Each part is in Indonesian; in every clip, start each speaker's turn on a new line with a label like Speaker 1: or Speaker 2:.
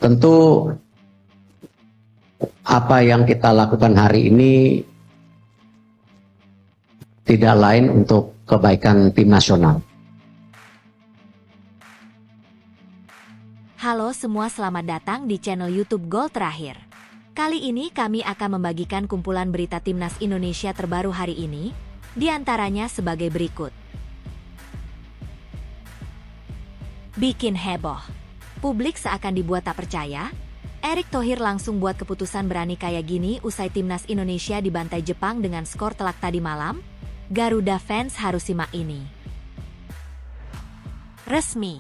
Speaker 1: Tentu apa yang kita lakukan hari ini tidak lain untuk kebaikan tim nasional.
Speaker 2: Halo semua, selamat datang di channel YouTube Gol Terakhir. Kali ini kami akan membagikan kumpulan berita Timnas Indonesia terbaru hari ini, di antaranya sebagai berikut. Bikin heboh. Publik seakan dibuat tak percaya. Erick Thohir langsung buat keputusan berani kayak gini usai Timnas Indonesia dibantai Jepang dengan skor telak tadi malam. Garuda fans harus simak ini. Resmi.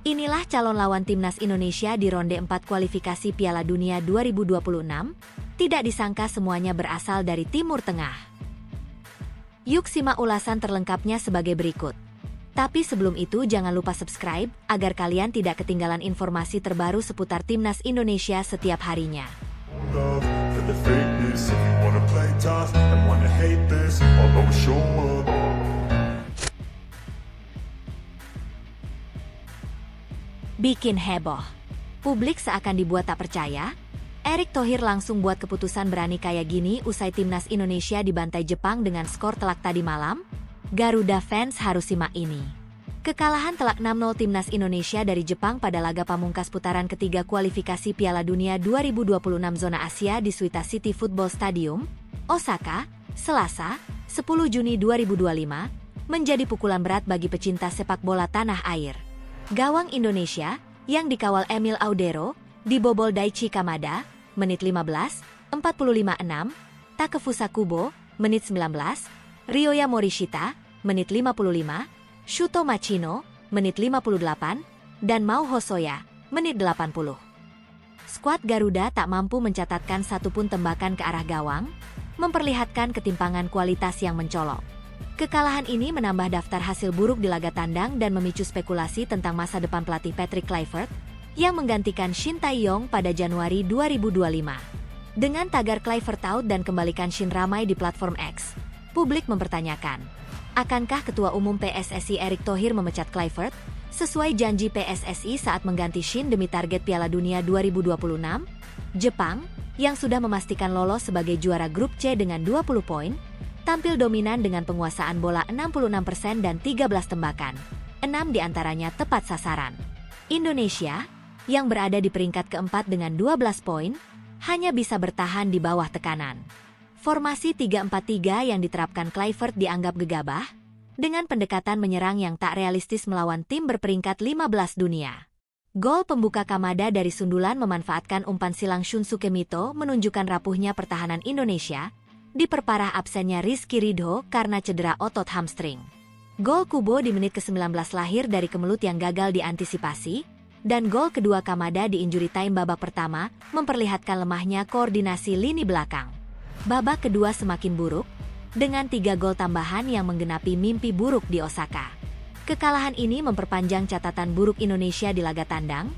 Speaker 2: Inilah calon lawan Timnas Indonesia di ronde 4 kualifikasi Piala Dunia 2026. Tidak disangka semuanya berasal dari Timur Tengah. Yuk simak ulasan terlengkapnya sebagai berikut. Tapi sebelum itu jangan lupa subscribe, agar kalian tidak ketinggalan informasi terbaru seputar Timnas Indonesia setiap harinya. Bikin heboh. Publik seakan dibuat tak percaya. Erick Thohir langsung buat keputusan berani kayak gini usai Timnas Indonesia dibantai Jepang dengan skor telak tadi malam. Garuda fans harus simak ini. Kekalahan telak 6-0 Timnas Indonesia dari Jepang pada laga pamungkas putaran ketiga kualifikasi Piala Dunia 2026 zona Asia di Suita City Football Stadium, Osaka, Selasa, 10 Juni 2025, menjadi pukulan berat bagi pecinta sepak bola tanah air. Gawang Indonesia, yang dikawal Emil Audero, dibobol Daichi Kamada, menit 15, 45-6, Takefusa Kubo, menit 19, Ryoya Morishita, menit 55, Shuto Machino, menit 58, dan Mao Hosoya, menit 80. Skuad Garuda tak mampu mencatatkan satupun tembakan ke arah gawang, memperlihatkan ketimpangan kualitas yang mencolok. Kekalahan ini menambah daftar hasil buruk di laga tandang dan memicu spekulasi tentang masa depan pelatih Patrick Kluivert, yang menggantikan Shin Tae-yong pada Januari 2025. Dengan tagar Kluivert out dan kembalikan Shin ramai di platform X, publik mempertanyakan, akankah Ketua Umum PSSI Erick Thohir memecat Kluivert, sesuai janji PSSI saat mengganti Shin demi target Piala Dunia 2026? Jepang, yang sudah memastikan lolos sebagai juara grup C dengan 20 poin, tampil dominan dengan penguasaan bola 66% dan 13 tembakan. 6 diantaranya tepat sasaran. Indonesia, yang berada di peringkat keempat dengan 12 poin, hanya bisa bertahan di bawah tekanan. Formasi 3-4-3 yang diterapkan Kluivert dianggap gegabah, dengan pendekatan menyerang yang tak realistis melawan tim berperingkat 15 dunia. Gol pembuka Kamada dari sundulan memanfaatkan umpan silang Shunsuke Mito menunjukkan rapuhnya pertahanan Indonesia, diperparah absennya Rizky Ridho karena cedera otot hamstring. Gol Kubo di menit ke-19 lahir dari kemelut yang gagal diantisipasi, dan gol kedua Kamada di injury time babak pertama memperlihatkan lemahnya koordinasi lini belakang. Babak kedua semakin buruk, dengan 3 gol tambahan yang menggenapi mimpi buruk di Osaka. Kekalahan ini memperpanjang catatan buruk Indonesia di laga tandang,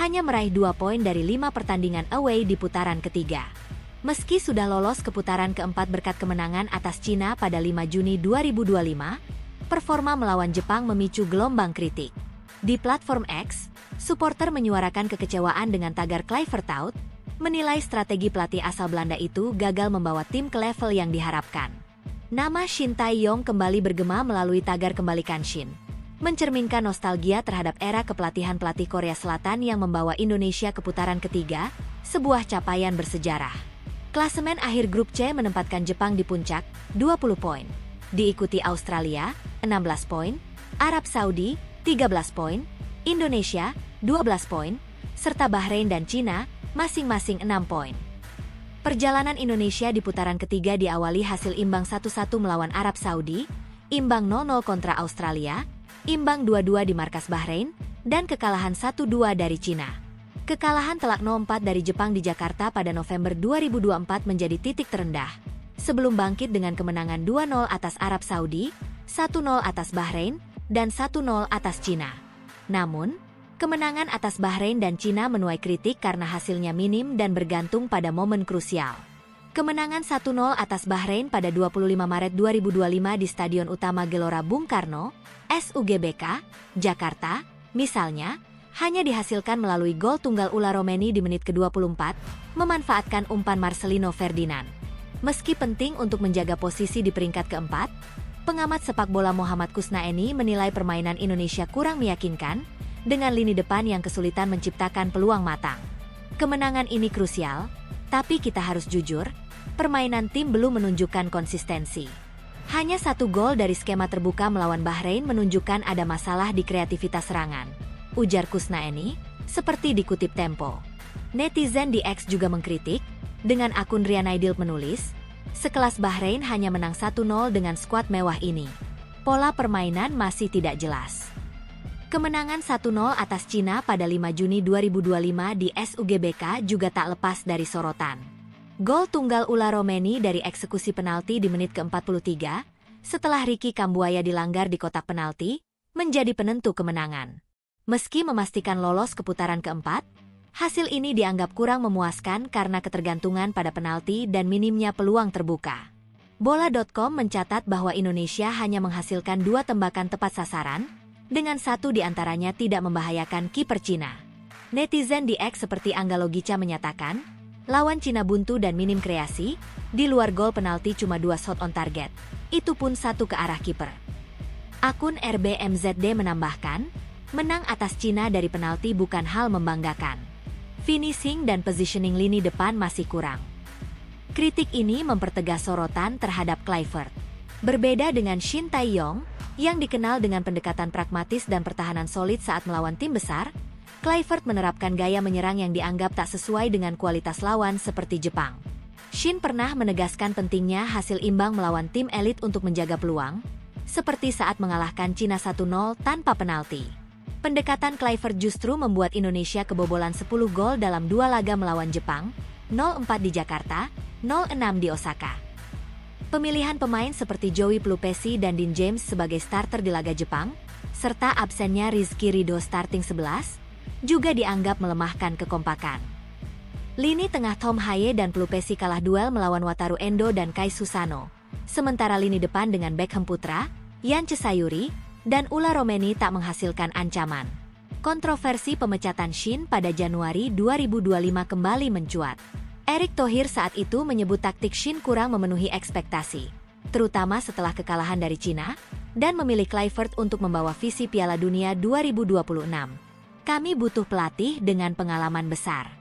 Speaker 2: hanya meraih 2 poin dari 5 pertandingan away di putaran ketiga. Meski sudah lolos ke putaran keempat berkat kemenangan atas Cina pada 5 Juni 2025, performa melawan Jepang memicu gelombang kritik. Di platform X, supporter menyuarakan kekecewaan dengan tagar Kluivert out, menilai strategi pelatih asal Belanda itu gagal membawa tim ke level yang diharapkan. Nama Shin Tae-yong kembali bergema melalui tagar kembalikan Shin, mencerminkan nostalgia terhadap era kepelatihan pelatih Korea Selatan yang membawa Indonesia ke putaran ketiga, sebuah capaian bersejarah. Klasemen akhir grup C menempatkan Jepang di puncak, 20 poin. Diikuti Australia, 16 poin, Arab Saudi, 13 poin, Indonesia, 12 poin, serta Bahrain dan Cina, masing-masing 6 poin. Perjalanan Indonesia di putaran ketiga diawali hasil imbang 1-1 melawan Arab Saudi, imbang 0-0 kontra Australia, imbang 2-2 di markas Bahrain, dan kekalahan 1-2 dari Cina. Kekalahan telak 0-4 dari Jepang di Jakarta pada November 2024 menjadi titik terendah, sebelum bangkit dengan kemenangan 2-0 atas Arab Saudi, 1-0 atas Bahrain, dan 1-0 atas Cina. Namun, kemenangan atas Bahrain dan Cina menuai kritik karena hasilnya minim dan bergantung pada momen krusial. Kemenangan 1-0 atas Bahrain pada 25 Maret 2025 di Stadion Utama Gelora Bung Karno, SUGBK, Jakarta, misalnya, hanya dihasilkan melalui gol tunggal Ula Romeni di menit ke-24, memanfaatkan umpan Marcelino Ferdinand. Meski penting untuk menjaga posisi di peringkat keempat, pengamat sepak bola Muhammad Kusnaeni menilai permainan Indonesia kurang meyakinkan, dengan lini depan yang kesulitan menciptakan peluang matang. Kemenangan ini krusial, tapi kita harus jujur, permainan tim belum menunjukkan konsistensi. Hanya 1 gol dari skema terbuka melawan Bahrain menunjukkan ada masalah di kreativitas serangan, ujar Kusnaeni, seperti dikutip Tempo. Netizen di X juga mengkritik, dengan akun Rianaidil menulis, sekelas Bahrain hanya menang 1-0 dengan skuad mewah ini. Pola permainan masih tidak jelas. Kemenangan 1-0 atas Cina pada 5 Juni 2025 di SUGBK juga tak lepas dari sorotan. Gol tunggal Ula Romeni dari eksekusi penalti di menit ke-43, setelah Ricky Kambuaya dilanggar di kotak penalti, menjadi penentu kemenangan. Meski memastikan lolos ke putaran keempat, hasil ini dianggap kurang memuaskan karena ketergantungan pada penalti dan minimnya peluang terbuka. Bola.com mencatat bahwa Indonesia hanya menghasilkan 2 tembakan tepat sasaran, dengan 1 diantaranya tidak membahayakan kiper Cina. Netizen di X seperti Angga Logica menyatakan, lawan Cina buntu dan minim kreasi, di luar gol penalti cuma 2 shot on target, itu pun 1 ke arah kiper. Akun RBMZD menambahkan, menang atas Cina dari penalti bukan hal membanggakan. Finishing dan positioning lini depan masih kurang. Kritik ini mempertegas sorotan terhadap Kluivert. Berbeda dengan Shin Tae-yong, yang dikenal dengan pendekatan pragmatis dan pertahanan solid saat melawan tim besar, Kluivert menerapkan gaya menyerang yang dianggap tak sesuai dengan kualitas lawan seperti Jepang. Shin pernah menegaskan pentingnya hasil imbang melawan tim elit untuk menjaga peluang, seperti saat mengalahkan Cina 1-0 tanpa penalti. Pendekatan Kluivert justru membuat Indonesia kebobolan 10 gol dalam 2 laga melawan Jepang, 0-4 di Jakarta, 0-6 di Osaka. Pemilihan pemain seperti Joey Pelupesi dan Dean James sebagai starter di laga Jepang, serta absennya Rizky Ridho starting 11, juga dianggap melemahkan kekompakan. Lini tengah Tom Haye dan Pelupesi kalah duel melawan Wataru Endo dan Kai Susano, sementara lini depan dengan Beckham Putra, Yance Sayuri, dan Ula Romeni tak menghasilkan ancaman. Kontroversi pemecatan Shin pada Januari 2025 kembali mencuat. Erick Thohir saat itu menyebut taktik Shin kurang memenuhi ekspektasi, terutama setelah kekalahan dari Cina, dan memilih Kluivert untuk membawa visi Piala Dunia 2026. Kami butuh pelatih dengan pengalaman besar.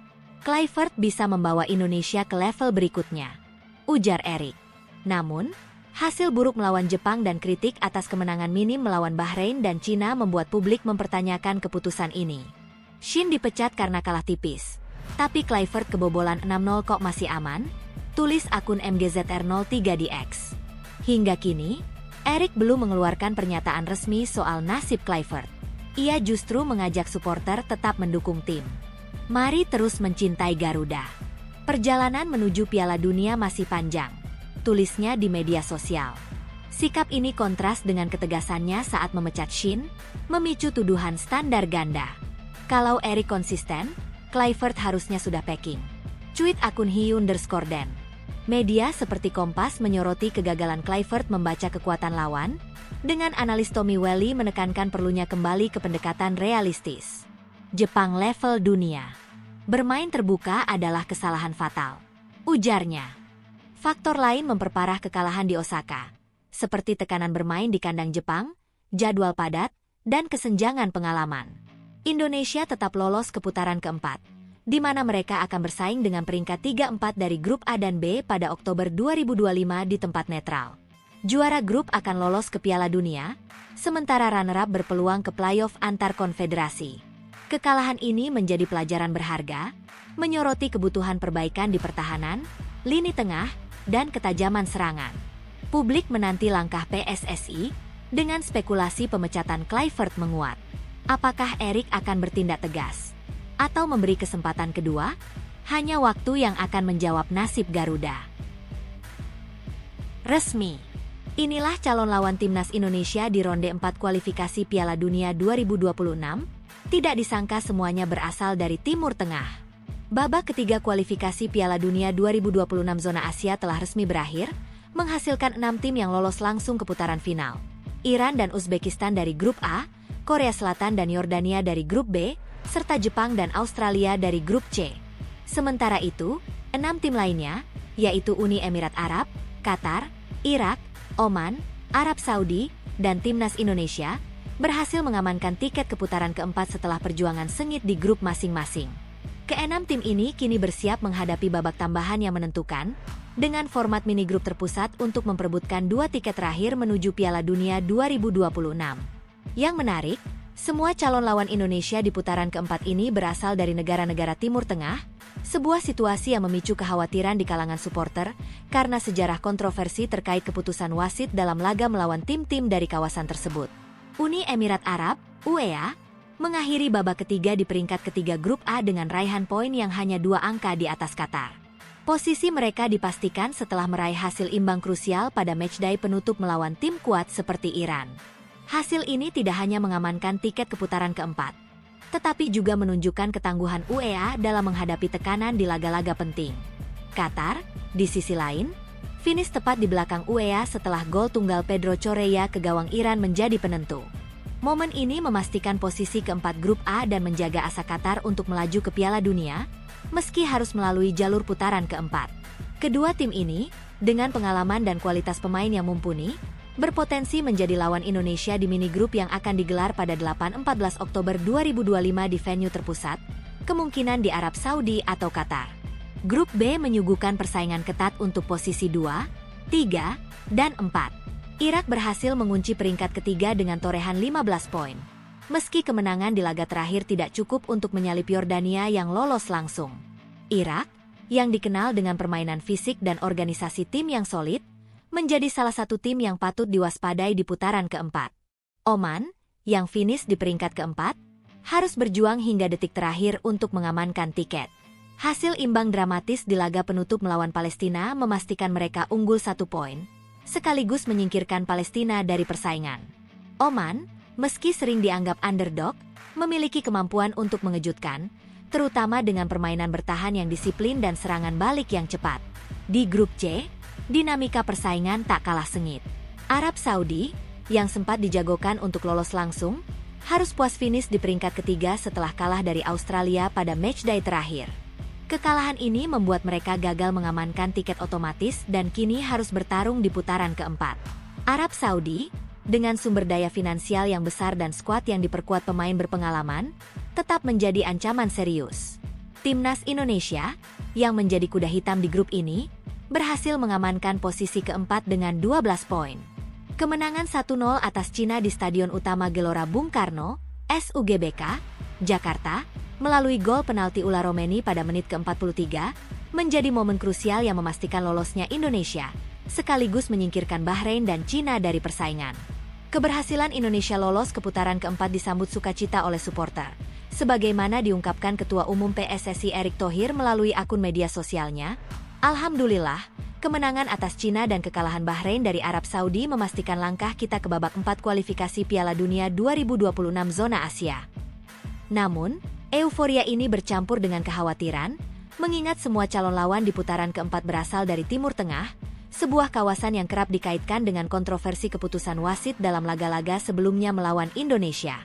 Speaker 2: Kluivert bisa membawa Indonesia ke level berikutnya, ujar Erick. Namun, hasil buruk melawan Jepang dan kritik atas kemenangan minim melawan Bahrain dan Cina membuat publik mempertanyakan keputusan ini. Shin dipecat karena kalah tipis. Tapi Kluivert kebobolan 6-0 kok masih aman? Tulis akun MGZR03 di X. Hingga kini, Erick belum mengeluarkan pernyataan resmi soal nasib Kluivert. Ia justru mengajak supporter tetap mendukung tim. Mari terus mencintai Garuda. Perjalanan menuju Piala Dunia masih panjang, tulisnya di media sosial. Sikap ini kontras dengan ketegasannya saat memecat Shin, memicu tuduhan standar ganda. Kalau Erick konsisten, Kluivert harusnya sudah packing. Cuit akun Hyun_den. Media seperti Kompas menyoroti kegagalan Kluivert membaca kekuatan lawan, dengan analis Tommy Welly menekankan perlunya kembali ke pendekatan realistis. Jepang level dunia. Bermain terbuka adalah kesalahan fatal, ujarnya. Faktor lain memperparah kekalahan di Osaka, seperti tekanan bermain di kandang Jepang, jadwal padat, dan kesenjangan pengalaman. Indonesia tetap lolos ke putaran keempat, di mana mereka akan bersaing dengan peringkat 3-4 dari grup A dan B pada Oktober 2025 di tempat netral. Juara grup akan lolos ke Piala Dunia, sementara runner-up berpeluang ke playoff antar konfederasi. Kekalahan ini menjadi pelajaran berharga, menyoroti kebutuhan perbaikan di pertahanan, lini tengah, dan ketajaman serangan. Publik menanti langkah PSSI, dengan spekulasi pemecatan Kluivert menguat. Apakah Erick akan bertindak tegas? Atau memberi kesempatan kedua? Hanya waktu yang akan menjawab nasib Garuda. Resmi. Inilah calon lawan timnas Indonesia di ronde 4 kualifikasi Piala Dunia 2026. Tidak disangka semuanya berasal dari Timur Tengah. Babak ketiga kualifikasi Piala Dunia 2026 zona Asia telah resmi berakhir, menghasilkan 6 tim yang lolos langsung ke putaran final. Iran dan Uzbekistan dari grup A, Korea Selatan dan Yordania dari grup B, serta Jepang dan Australia dari grup C. Sementara itu, 6 tim lainnya, yaitu Uni Emirat Arab, Qatar, Irak, Oman, Arab Saudi, dan Timnas Indonesia, berhasil mengamankan tiket ke putaran keempat setelah perjuangan sengit di grup masing-masing. Keenam tim ini kini bersiap menghadapi babak tambahan yang menentukan, dengan format mini grup terpusat untuk memperebutkan 2 tiket terakhir menuju Piala Dunia 2026. Yang menarik, semua calon lawan Indonesia di putaran keempat ini berasal dari negara-negara Timur Tengah, sebuah situasi yang memicu kekhawatiran di kalangan supporter karena sejarah kontroversi terkait keputusan wasit dalam laga melawan tim-tim dari kawasan tersebut. Uni Emirat Arab, UEA, mengakhiri babak ketiga di peringkat ketiga grup A dengan raihan poin yang hanya 2 angka di atas Qatar. Posisi mereka dipastikan setelah meraih hasil imbang krusial pada matchday penutup melawan tim kuat seperti Iran. Hasil ini tidak hanya mengamankan tiket ke putaran keempat, tetapi juga menunjukkan ketangguhan UEA dalam menghadapi tekanan di laga-laga penting. Qatar, di sisi lain, finish tepat di belakang UEA setelah gol tunggal Pedro Correa ke gawang Iran menjadi penentu. Momen ini memastikan posisi keempat grup A dan menjaga asa Qatar untuk melaju ke Piala Dunia, meski harus melalui jalur putaran keempat. Kedua tim ini, dengan pengalaman dan kualitas pemain yang mumpuni, berpotensi menjadi lawan Indonesia di mini grup yang akan digelar pada 8-14 Oktober 2025 di venue terpusat, kemungkinan di Arab Saudi atau Qatar. Grup B menyuguhkan persaingan ketat untuk posisi 2, 3, dan 4. Irak berhasil mengunci peringkat ketiga dengan torehan 15 poin. Meski kemenangan di laga terakhir tidak cukup untuk menyalip Yordania yang lolos langsung. Irak, yang dikenal dengan permainan fisik dan organisasi tim yang solid, menjadi salah satu tim yang patut diwaspadai di putaran keempat. Oman, yang finish di peringkat keempat, harus berjuang hingga detik terakhir untuk mengamankan tiket. Hasil imbang dramatis di laga penutup melawan Palestina memastikan mereka unggul 1 poin, sekaligus menyingkirkan Palestina dari persaingan. Oman, meski sering dianggap underdog, memiliki kemampuan untuk mengejutkan, terutama dengan permainan bertahan yang disiplin dan serangan balik yang cepat. Di grup C, dinamika persaingan tak kalah sengit. Arab Saudi, yang sempat dijagokan untuk lolos langsung, harus puas finish di peringkat ketiga setelah kalah dari Australia pada matchday terakhir. Kekalahan ini membuat mereka gagal mengamankan tiket otomatis dan kini harus bertarung di putaran keempat. Arab Saudi, dengan sumber daya finansial yang besar dan skuad yang diperkuat pemain berpengalaman, tetap menjadi ancaman serius. Timnas Indonesia, yang menjadi kuda hitam di grup ini, berhasil mengamankan posisi keempat dengan 12 poin. Kemenangan 1-0 atas Cina di Stadion Utama Gelora Bung Karno, SUGBK, Jakarta, melalui gol penalti Ula Romeni pada menit ke-43, menjadi momen krusial yang memastikan lolosnya Indonesia, sekaligus menyingkirkan Bahrain dan Cina dari persaingan. Keberhasilan Indonesia lolos ke putaran keempat disambut sukacita oleh supporter. Sebagaimana diungkapkan Ketua Umum PSSI Erick Thohir melalui akun media sosialnya, "Alhamdulillah, kemenangan atas Cina dan kekalahan Bahrain dari Arab Saudi memastikan langkah kita ke babak 4 kualifikasi Piala Dunia 2026 zona Asia." Namun, euforia ini bercampur dengan kekhawatiran, mengingat semua calon lawan di putaran keempat berasal dari Timur Tengah, sebuah kawasan yang kerap dikaitkan dengan kontroversi keputusan wasit dalam laga-laga sebelumnya melawan Indonesia.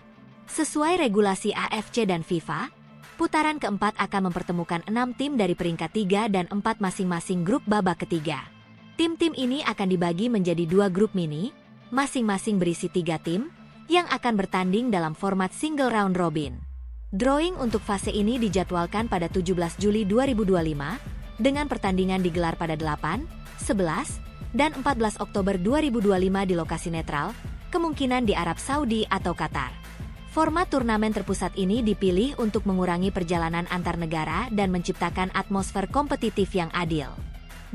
Speaker 2: Sesuai regulasi AFC dan FIFA, putaran keempat akan mempertemukan 6 tim dari peringkat 3 dan 4 masing-masing grup babak ketiga. Tim-tim ini akan dibagi menjadi 2 grup mini, masing-masing berisi 3 tim, yang akan bertanding dalam format single round robin. Drawing untuk fase ini dijadwalkan pada 17 Juli 2025, dengan pertandingan digelar pada 8, 11, dan 14 Oktober 2025 di lokasi netral, kemungkinan di Arab Saudi atau Qatar. Format turnamen terpusat ini dipilih untuk mengurangi perjalanan antar negara dan menciptakan atmosfer kompetitif yang adil.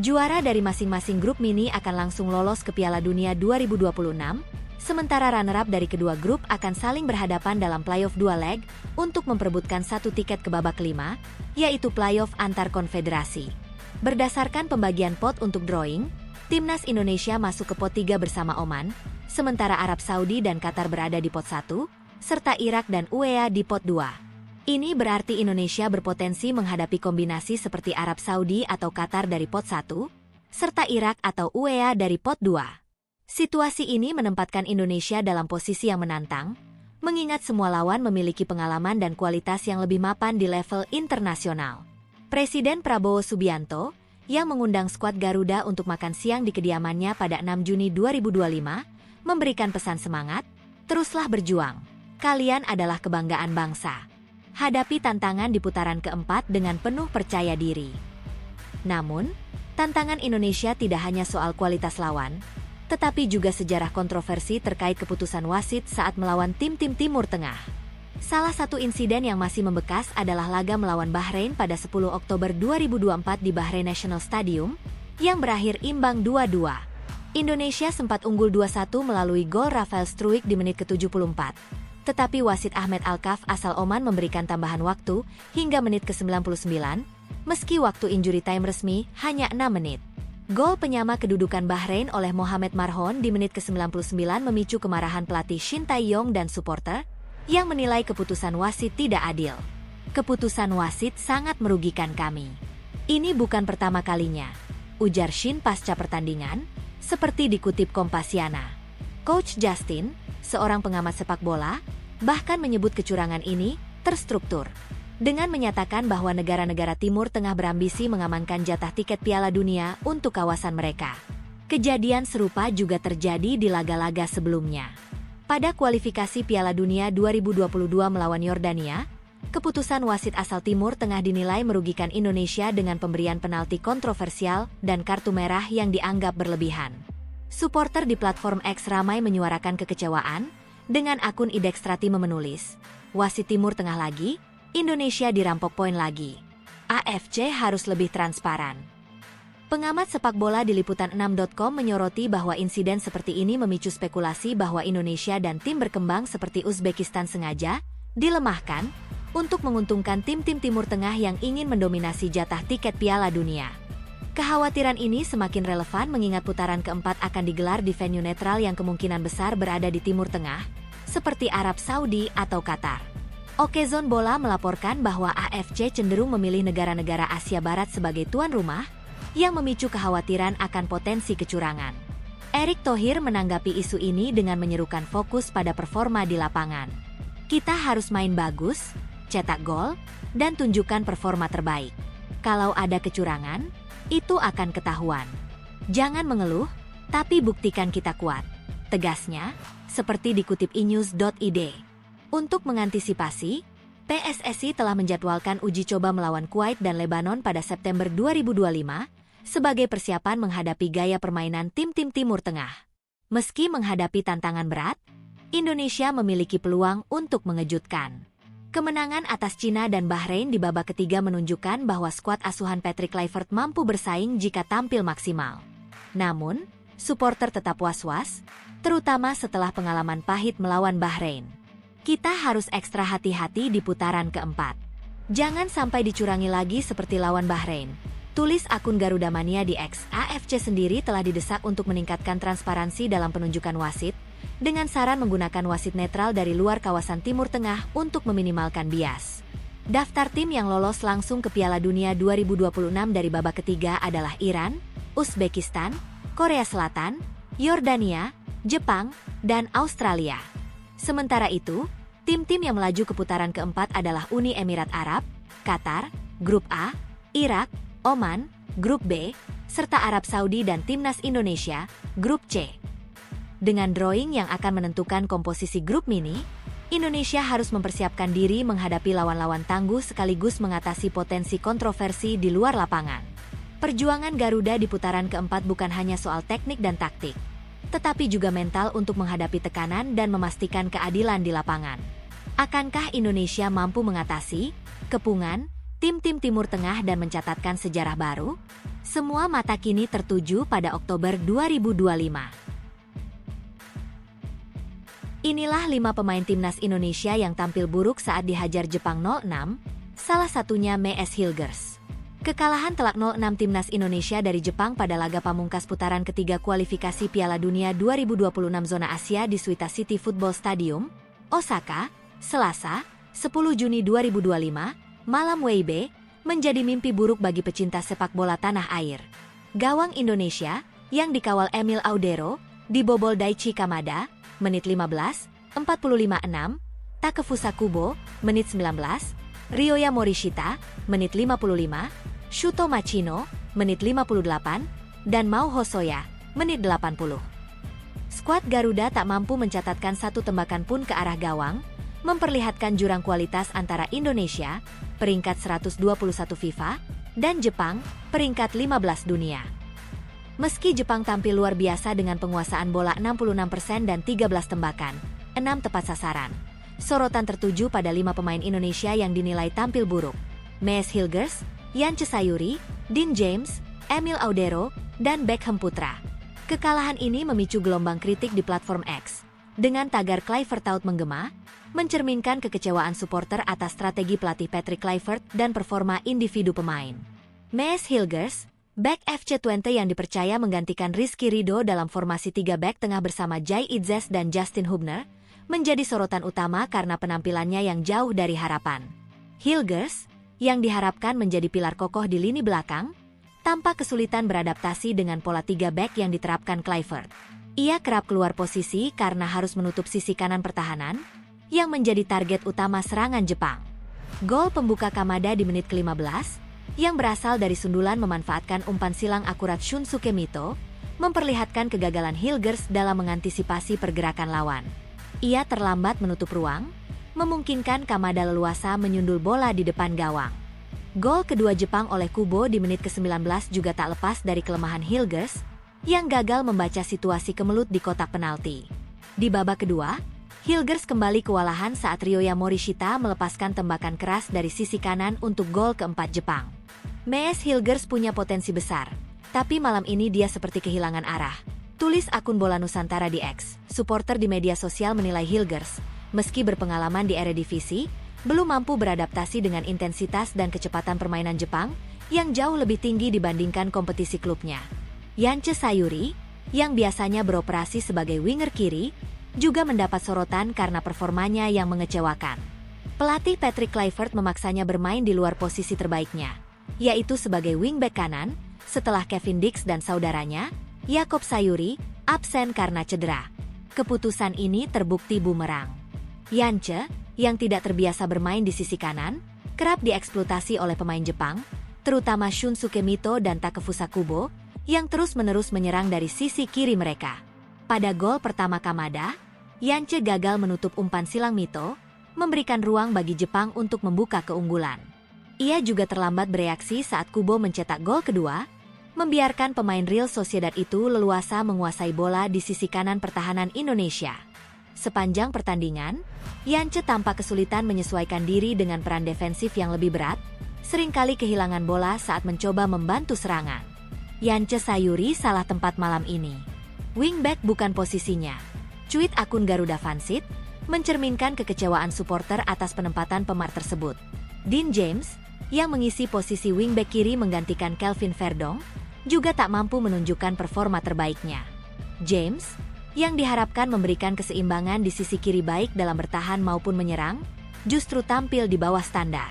Speaker 2: Juara dari masing-masing grup mini akan langsung lolos ke Piala Dunia 2026, sementara runner-up dari kedua grup akan saling berhadapan dalam playoff 2 leg untuk memperebutkan 1 tiket ke babak 5, yaitu playoff antar konfederasi. Berdasarkan pembagian pot untuk drawing, Timnas Indonesia masuk ke pot 3 bersama Oman, sementara Arab Saudi dan Qatar berada di pot 1, serta Irak dan UEA di pot 2. Ini berarti Indonesia berpotensi menghadapi kombinasi seperti Arab Saudi atau Qatar dari pot 1, serta Irak atau UEA dari pot 2. Situasi ini menempatkan Indonesia dalam posisi yang menantang, mengingat semua lawan memiliki pengalaman dan kualitas yang lebih mapan di level internasional. Presiden Prabowo Subianto, yang mengundang skuad Garuda untuk makan siang di kediamannya pada 6 Juni 2025, memberikan pesan semangat, teruslah berjuang. Kalian adalah kebanggaan bangsa. Hadapi tantangan di putaran keempat dengan penuh percaya diri. Namun, tantangan Indonesia tidak hanya soal kualitas lawan, tetapi juga sejarah kontroversi terkait keputusan wasit saat melawan tim-tim Timur Tengah. Salah satu insiden yang masih membekas adalah laga melawan Bahrain pada 10 Oktober 2024 di Bahrain National Stadium, yang berakhir imbang 2-2. Indonesia sempat unggul 2-1 melalui gol Rafael Struijk di menit ke-74. Tetapi wasit Ahmed Alkaf asal Oman memberikan tambahan waktu hingga menit ke-99, meski waktu injury time resmi hanya 6 menit. Gol penyama kedudukan Bahrain oleh Mohamed Marhon di menit ke-99 memicu kemarahan pelatih Shin Tae-yong dan supporter, yang menilai keputusan wasit tidak adil. Keputusan wasit sangat merugikan kami. Ini bukan pertama kalinya, ujar Shin pasca pertandingan, seperti dikutip Kompasiana. Coach Justin, seorang pengamat sepak bola, bahkan menyebut kecurangan ini terstruktur, dengan menyatakan bahwa negara-negara Timur Tengah berambisi mengamankan jatah tiket Piala Dunia untuk kawasan mereka. Kejadian serupa juga terjadi di laga-laga sebelumnya. Pada kualifikasi Piala Dunia 2022 melawan Yordania, keputusan wasit asal Timur Tengah dinilai merugikan Indonesia dengan pemberian penalti kontroversial dan kartu merah yang dianggap berlebihan. Supporter di platform X ramai menyuarakan kekecewaan, dengan akun Idextratime menulis, "Wasit Timur Tengah lagi? Indonesia dirampok poin lagi. AFC harus lebih transparan." Pengamat sepak bola di liputan6.com menyoroti bahwa insiden seperti ini memicu spekulasi bahwa Indonesia dan tim berkembang seperti Uzbekistan sengaja dilemahkan untuk menguntungkan tim-tim Timur Tengah yang ingin mendominasi jatah tiket Piala Dunia. Kekhawatiran ini semakin relevan mengingat putaran keempat akan digelar di venue netral yang kemungkinan besar berada di Timur Tengah, seperti Arab Saudi atau Qatar. Okezone Bola melaporkan bahwa AFC cenderung memilih negara-negara Asia Barat sebagai tuan rumah, yang memicu kekhawatiran akan potensi kecurangan. Erick Thohir menanggapi isu ini dengan menyerukan fokus pada performa di lapangan. Kita harus main bagus, cetak gol, dan tunjukkan performa terbaik. Kalau ada kecurangan, itu akan ketahuan. Jangan mengeluh, tapi buktikan kita kuat. Tegasnya, seperti dikutip inews.id. Untuk mengantisipasi, PSSI telah menjadwalkan uji coba melawan Kuwait dan Lebanon pada September 2025 sebagai persiapan menghadapi gaya permainan tim-tim Timur Tengah. Meski menghadapi tantangan berat, Indonesia memiliki peluang untuk mengejutkan. Kemenangan atas Cina dan Bahrain di babak ketiga menunjukkan bahwa skuad asuhan Patrick Kluivert mampu bersaing jika tampil maksimal. Namun, supporter tetap was-was, terutama setelah pengalaman pahit melawan Bahrain. Kita harus ekstra hati-hati di putaran keempat. Jangan sampai dicurangi lagi seperti lawan Bahrain. Tulis akun Garuda Mania di X. AFC sendiri telah didesak untuk meningkatkan transparansi dalam penunjukan wasit, dengan saran menggunakan wasit netral dari luar kawasan Timur Tengah untuk meminimalkan bias. Daftar tim yang lolos langsung ke Piala Dunia 2026 dari babak ketiga adalah Iran, Uzbekistan, Korea Selatan, Yordania, Jepang, dan Australia. Sementara itu, tim-tim yang melaju ke putaran keempat adalah Uni Emirat Arab, Qatar, Grup A, Irak, Oman, Grup B, serta Arab Saudi dan Timnas Indonesia, Grup C. Dengan drawing yang akan menentukan komposisi grup mini, Indonesia harus mempersiapkan diri menghadapi lawan-lawan tangguh sekaligus mengatasi potensi kontroversi di luar lapangan. Perjuangan Garuda di putaran keempat bukan hanya soal teknik dan taktik, tetapi juga mental untuk menghadapi tekanan dan memastikan keadilan di lapangan. Akankah Indonesia mampu mengatasi kepungan tim-tim Timur Tengah dan mencatatkan sejarah baru? Semua mata kini tertuju pada Oktober 2025. Inilah 5 pemain timnas Indonesia yang tampil buruk saat dihajar Jepang 0-6, salah satunya M.S. Hilgers. Kekalahan telak 0-6 timnas Indonesia dari Jepang pada laga pamungkas putaran ketiga kualifikasi Piala Dunia 2026 zona Asia di Suita City Football Stadium, Osaka, Selasa, 10 Juni 2025, malam WIB, menjadi mimpi buruk bagi pecinta sepak bola tanah air. Gawang Indonesia, yang dikawal Emil Audero, dibobol Daichi Kamada, menit 15, 45-6, Takefusa Kubo, menit 19, Ryoya Morishita, menit 55, Shuto Machino, menit 58, dan Mao Hosoya, menit 80. Skuad Garuda tak mampu mencatatkan satu tembakan pun ke arah gawang, memperlihatkan jurang kualitas antara Indonesia, peringkat 121 FIFA, dan Jepang, peringkat 15 dunia. Meski Jepang tampil luar biasa dengan penguasaan bola 66% dan 13 tembakan, 6 tepat sasaran, sorotan tertuju pada 5 pemain Indonesia yang dinilai tampil buruk. Mees Hilgers, Yance Sayuri, Dean James, Emil Audero, dan Beckham Putra. Kekalahan ini memicu gelombang kritik di platform X, dengan tagar Kluivert out menggema, mencerminkan kekecewaan supporter atas strategi pelatih Patrick Kluivert dan performa individu pemain. Mees Hilgers, back FC20 yang dipercaya menggantikan Rizky Ridho dalam formasi 3 back tengah bersama Jai Idzes dan Justin Hubner, menjadi sorotan utama karena penampilannya yang jauh dari harapan. Hilgers, yang diharapkan menjadi pilar kokoh di lini belakang, tampak kesulitan beradaptasi dengan pola 3 back yang diterapkan Kluivert. Ia kerap keluar posisi karena harus menutup sisi kanan pertahanan, yang menjadi target utama serangan Jepang. Gol pembuka Kamada di menit ke-15, yang berasal dari sundulan memanfaatkan umpan silang akurat Shunsuke Mito, memperlihatkan kegagalan Hilgers dalam mengantisipasi pergerakan lawan. Ia terlambat menutup ruang, memungkinkan Kamada leluasa menyundul bola di depan gawang. Gol kedua Jepang oleh Kubo di menit ke-19 juga tak lepas dari kelemahan Hilgers, yang gagal membaca situasi kemelut di kotak penalti. Di babak kedua, Hilgers kembali kewalahan saat Ryoya Morishita melepaskan tembakan keras dari sisi kanan untuk gol keempat Jepang. Mees Hilgers punya potensi besar, tapi malam ini dia seperti kehilangan arah. Tulis akun Bola Nusantara di X, supporter di media sosial menilai Hilgers, meski berpengalaman di Eredivisie, belum mampu beradaptasi dengan intensitas dan kecepatan permainan Jepang, yang jauh lebih tinggi dibandingkan kompetisi klubnya. Yance Sayuri, yang biasanya beroperasi sebagai winger kiri, juga mendapat sorotan karena performanya yang mengecewakan. Pelatih Patrick Kluivert memaksanya bermain di luar posisi terbaiknya, yaitu sebagai wingback kanan, setelah Kevin Dix dan saudaranya, Yakob Sayuri, absen karena cedera. Keputusan ini terbukti bumerang. Yance, yang tidak terbiasa bermain di sisi kanan, kerap dieksploitasi oleh pemain Jepang, terutama Shunsuke Mito dan Takefusa Kubo, yang terus-menerus menyerang dari sisi kiri mereka. Pada gol pertama Kamada, Yance gagal menutup umpan silang Mito, memberikan ruang bagi Jepang untuk membuka keunggulan. Ia juga terlambat bereaksi saat Kubo mencetak gol kedua, membiarkan pemain Real Sociedad itu leluasa menguasai bola di sisi kanan pertahanan Indonesia. Sepanjang pertandingan, Yance tampak kesulitan menyesuaikan diri dengan peran defensif yang lebih berat, seringkali kehilangan bola saat mencoba membantu serangan. Yance Sayuri salah tempat malam ini. Wingback bukan posisinya. Cuit akun Garuda Fansit mencerminkan kekecewaan supporter atas penempatan pemain tersebut. Dean James, yang mengisi posisi wingback kiri menggantikan Kelvin Verdong, juga tak mampu menunjukkan performa terbaiknya. James, yang diharapkan memberikan keseimbangan di sisi kiri baik dalam bertahan maupun menyerang, justru tampil di bawah standar.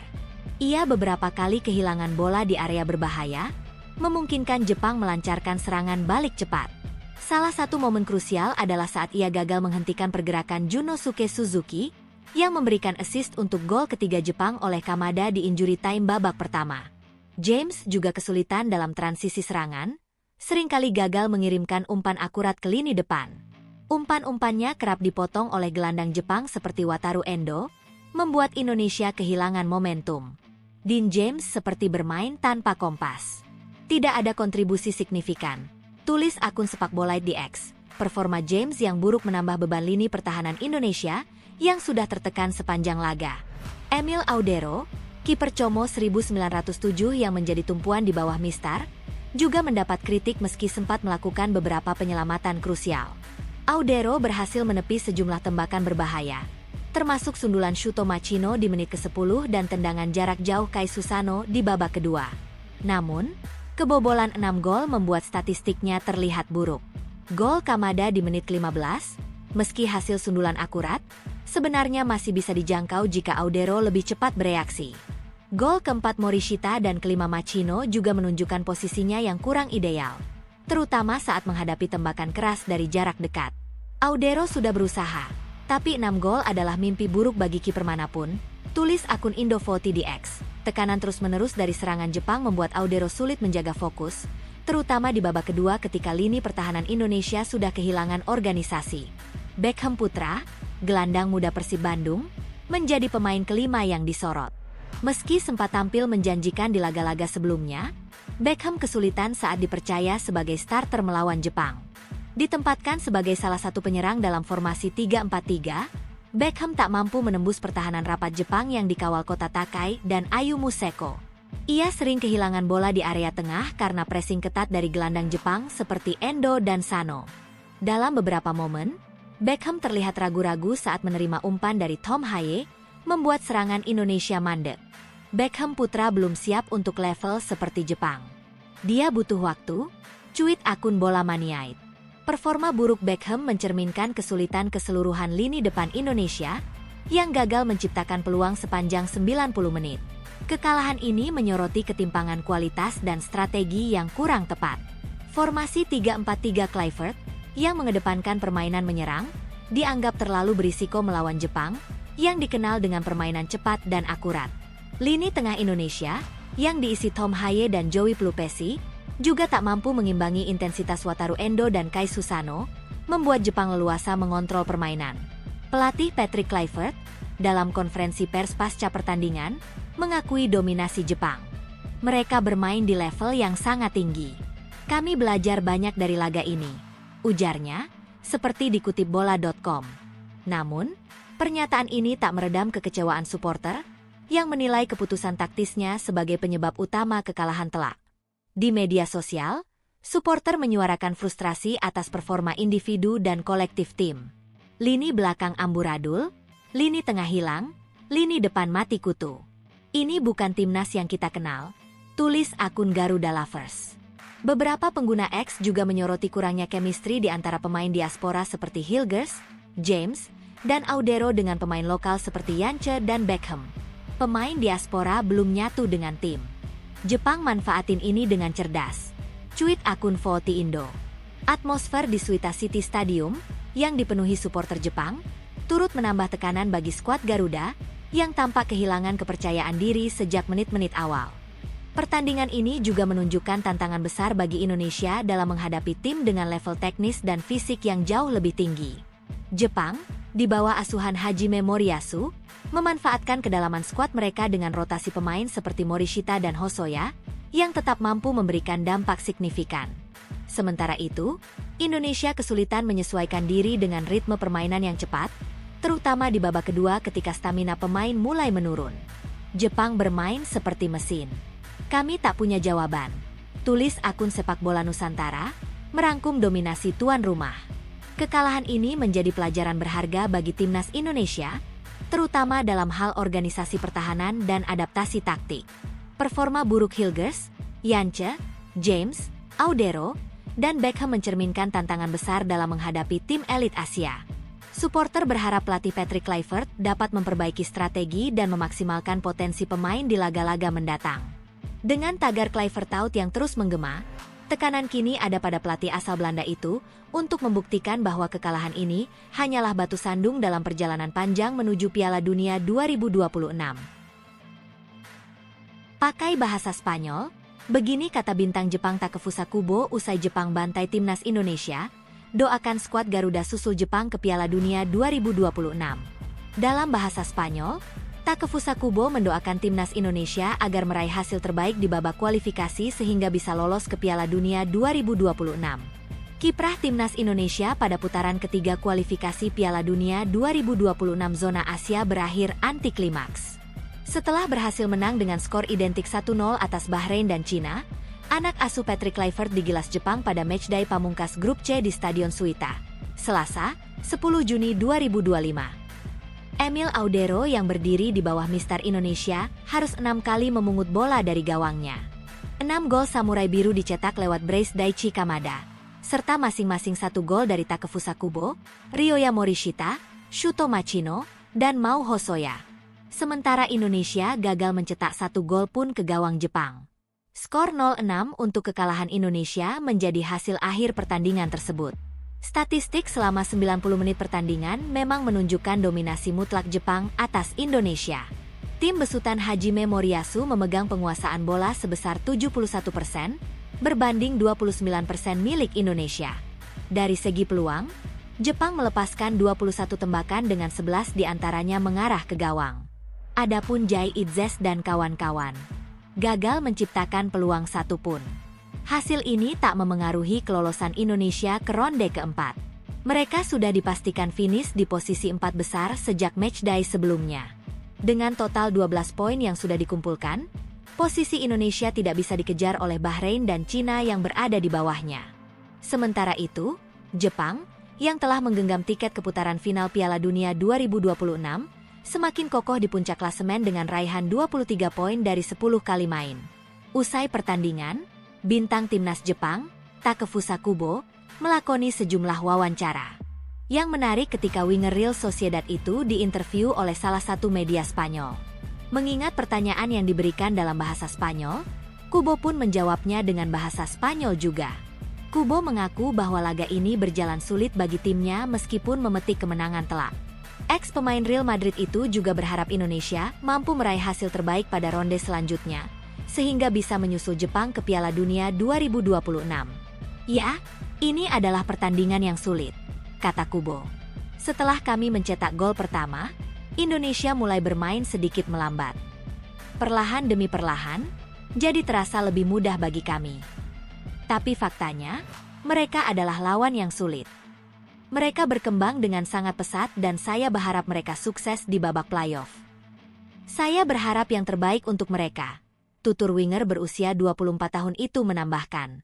Speaker 2: Ia beberapa kali kehilangan bola di area berbahaya, memungkinkan Jepang melancarkan serangan balik cepat. Salah satu momen krusial adalah saat ia gagal menghentikan pergerakan Junosuke Suzuki, yang memberikan assist untuk gol ketiga Jepang oleh Kamada di injury time babak pertama. James juga kesulitan dalam transisi serangan, seringkali gagal mengirimkan umpan akurat ke lini depan. Umpan-umpannya kerap dipotong oleh gelandang Jepang seperti Wataru Endo, membuat Indonesia kehilangan momentum. Dean James seperti bermain tanpa kompas. Tidak ada kontribusi signifikan. Tulis akun Sepakbolite di X. Performa James yang buruk menambah beban lini pertahanan Indonesia yang sudah tertekan sepanjang laga. Emil Audero, kiper Como 1907 yang menjadi tumpuan di bawah Mistar, juga mendapat kritik meski sempat melakukan beberapa penyelamatan krusial. Audero berhasil menepi sejumlah tembakan berbahaya, termasuk sundulan Shuto Machino di menit ke-10 dan tendangan jarak jauh Kai Susano di babak kedua. Namun, kebobolan 6 gol membuat statistiknya terlihat buruk. Gol Kamada di menit ke-15, meski hasil sundulan akurat, sebenarnya masih bisa dijangkau jika Audero lebih cepat bereaksi. Gol keempat Morishita dan kelima Machino juga menunjukkan posisinya yang kurang ideal, terutama saat menghadapi tembakan keras dari jarak dekat. Audero sudah berusaha, Tapi 6 gol adalah mimpi buruk bagi kiper manapun, tulis akun Indovoti di X. Tekanan terus-menerus dari serangan Jepang membuat Audero sulit menjaga fokus, terutama di babak kedua ketika lini pertahanan Indonesia sudah kehilangan organisasi. Beckham Putra, gelandang muda Persib Bandung, menjadi pemain kelima yang disorot. Meski sempat tampil menjanjikan di laga-laga sebelumnya, Beckham kesulitan saat dipercaya sebagai starter melawan Jepang. Ditempatkan sebagai salah satu penyerang dalam formasi 3-4-3, Beckham tak mampu menembus pertahanan rapat Jepang yang dikawal Kota Takai dan Ayumu Seko. Ia sering kehilangan bola di area tengah karena pressing ketat dari gelandang Jepang seperti Endo dan Sano. Dalam beberapa momen, Beckham terlihat ragu-ragu saat menerima umpan dari Tom Haye, membuat serangan Indonesia mandek. Beckham Putra belum siap untuk level seperti Jepang. Dia butuh waktu, cuit akun Bola Maniaid. Performa buruk Beckham mencerminkan kesulitan keseluruhan lini depan Indonesia yang gagal menciptakan peluang sepanjang 90 menit. Kekalahan ini menyoroti ketimpangan kualitas dan strategi yang kurang tepat. Formasi 3-4-3 Kluivert, yang mengedepankan permainan menyerang, dianggap terlalu berisiko melawan Jepang, yang dikenal dengan permainan cepat dan akurat. Lini tengah Indonesia, yang diisi Tom Haye dan Joey Pelupesi, juga tak mampu mengimbangi intensitas Wataru Endo dan Kai Susano, membuat Jepang leluasa mengontrol permainan. Pelatih Patrick Kluivert, dalam konferensi pers pasca pertandingan, mengakui dominasi Jepang. Mereka bermain di level yang sangat tinggi. Kami belajar banyak dari laga ini, ujarnya, seperti dikutip bola.com. Namun, pernyataan ini tak meredam kekecewaan supporter, yang menilai keputusan taktisnya sebagai penyebab utama kekalahan telak. Di media sosial, supporter menyuarakan frustrasi atas performa individu dan kolektif tim. Lini belakang amburadul, lini tengah hilang, lini depan mati kutu. Ini bukan timnas yang kita kenal, tulis akun Garuda Lovers. Beberapa pengguna X juga menyoroti kurangnya chemistry di antara pemain diaspora seperti Hilgers, James, dan Audero dengan pemain lokal seperti Yance dan Beckham. Pemain diaspora belum nyatu dengan tim. Jepang manfaatin ini dengan cerdas. Cuit akun Voti Indo. Atmosfer di Suita City Stadium, yang dipenuhi supporter Jepang, turut menambah tekanan bagi skuad Garuda, yang tampak kehilangan kepercayaan diri sejak menit-menit awal. Pertandingan ini juga menunjukkan tantangan besar bagi Indonesia dalam menghadapi tim dengan level teknis dan fisik yang jauh lebih tinggi. Jepang, di bawah asuhan Hajime Moriyasu, memanfaatkan kedalaman skuad mereka dengan rotasi pemain seperti Morishita dan Hosoya, yang tetap mampu memberikan dampak signifikan. Sementara itu, Indonesia kesulitan menyesuaikan diri dengan ritme permainan yang cepat, terutama di babak kedua ketika stamina pemain mulai menurun. Jepang bermain seperti mesin. Kami tak punya jawaban, tulis akun Sepak Bola Nusantara, merangkum dominasi tuan rumah. Kekalahan ini menjadi pelajaran berharga bagi timnas Indonesia, terutama dalam hal organisasi pertahanan dan adaptasi taktik. Performa buruk Hilgers, Yance, James, Audero, dan Beckham mencerminkan tantangan besar dalam menghadapi tim elit Asia. Supporter berharap pelatih Patrick Kluivert dapat memperbaiki strategi dan memaksimalkan potensi pemain di laga-laga mendatang. Dengan tagar Kluivert Out yang terus menggema, tekanan kini ada pada pelatih asal Belanda itu untuk membuktikan bahwa kekalahan ini hanyalah batu sandung dalam perjalanan panjang menuju Piala Dunia 2026. Pakai bahasa Spanyol, begini kata bintang Jepang Takefusa Kubo usai Jepang bantai timnas Indonesia, doakan skuad Garuda susul Jepang ke Piala Dunia 2026. Dalam bahasa Spanyol, Takefusa Kubo mendoakan timnas Indonesia agar meraih hasil terbaik di babak kualifikasi sehingga bisa lolos ke Piala Dunia 2026. Kiprah timnas Indonesia pada putaran ketiga kualifikasi Piala Dunia 2026 zona Asia berakhir anti klimaks. Setelah berhasil menang dengan skor identik 1-0 atas Bahrain dan Cina, anak asuh Patrick Kluivert digilas Jepang pada matchday pamungkas grup C di Stadion Suita, Selasa, 10 Juni 2025. Emil Audero yang berdiri di bawah Mister Indonesia harus 6 kali memungut bola dari gawangnya. 6 gol Samurai Biru dicetak lewat brace Daichi Kamada, serta masing-masing 1 gol dari Takefusa Kubo, Ryoya Morishita, Shuto Machino, dan Mau Hosoya. Sementara Indonesia gagal mencetak 1 gol pun ke gawang Jepang. Skor 0-6 untuk kekalahan Indonesia menjadi hasil akhir pertandingan tersebut. Statistik selama 90 menit pertandingan memang menunjukkan dominasi mutlak Jepang atas Indonesia. Tim besutan Hajime Moriyasu memegang penguasaan bola sebesar 71%, berbanding 29% milik Indonesia. Dari segi peluang, Jepang melepaskan 21 tembakan dengan 11 diantaranya mengarah ke gawang. Adapun Jai Itzes dan kawan-kawan gagal menciptakan peluang satupun. Hasil ini tak memengaruhi kelolosan Indonesia ke ronde keempat. Mereka sudah dipastikan finish di posisi 4 besar sejak matchday sebelumnya. Dengan total 12 poin yang sudah dikumpulkan, posisi Indonesia tidak bisa dikejar oleh Bahrain dan Cina yang berada di bawahnya. Sementara itu, Jepang, yang telah menggenggam tiket keputaran final Piala Dunia 2026, semakin kokoh di puncak klasemen dengan raihan 23 poin dari 10 kali main. Usai pertandingan, bintang timnas Jepang, Takefusa Kubo, melakoni sejumlah wawancara. Yang menarik ketika winger Real Sociedad itu diinterview oleh salah satu media Spanyol. Mengingat pertanyaan yang diberikan dalam bahasa Spanyol, Kubo pun menjawabnya dengan bahasa Spanyol juga. Kubo mengaku bahwa laga ini berjalan sulit bagi timnya meskipun memetik kemenangan telak. Ex-pemain Real Madrid itu juga berharap Indonesia mampu meraih hasil terbaik pada ronde selanjutnya, sehingga bisa menyusul Jepang ke Piala Dunia 2026. Ya, ini adalah pertandingan yang sulit, kata Kubo. Setelah kami mencetak gol pertama, Indonesia mulai bermain sedikit melambat. Perlahan demi perlahan, jadi terasa lebih mudah bagi kami. Tapi faktanya, mereka adalah lawan yang sulit. Mereka berkembang dengan sangat pesat dan saya berharap mereka sukses di babak playoff. Saya berharap yang terbaik untuk mereka, tutur winger berusia 24 tahun itu menambahkan.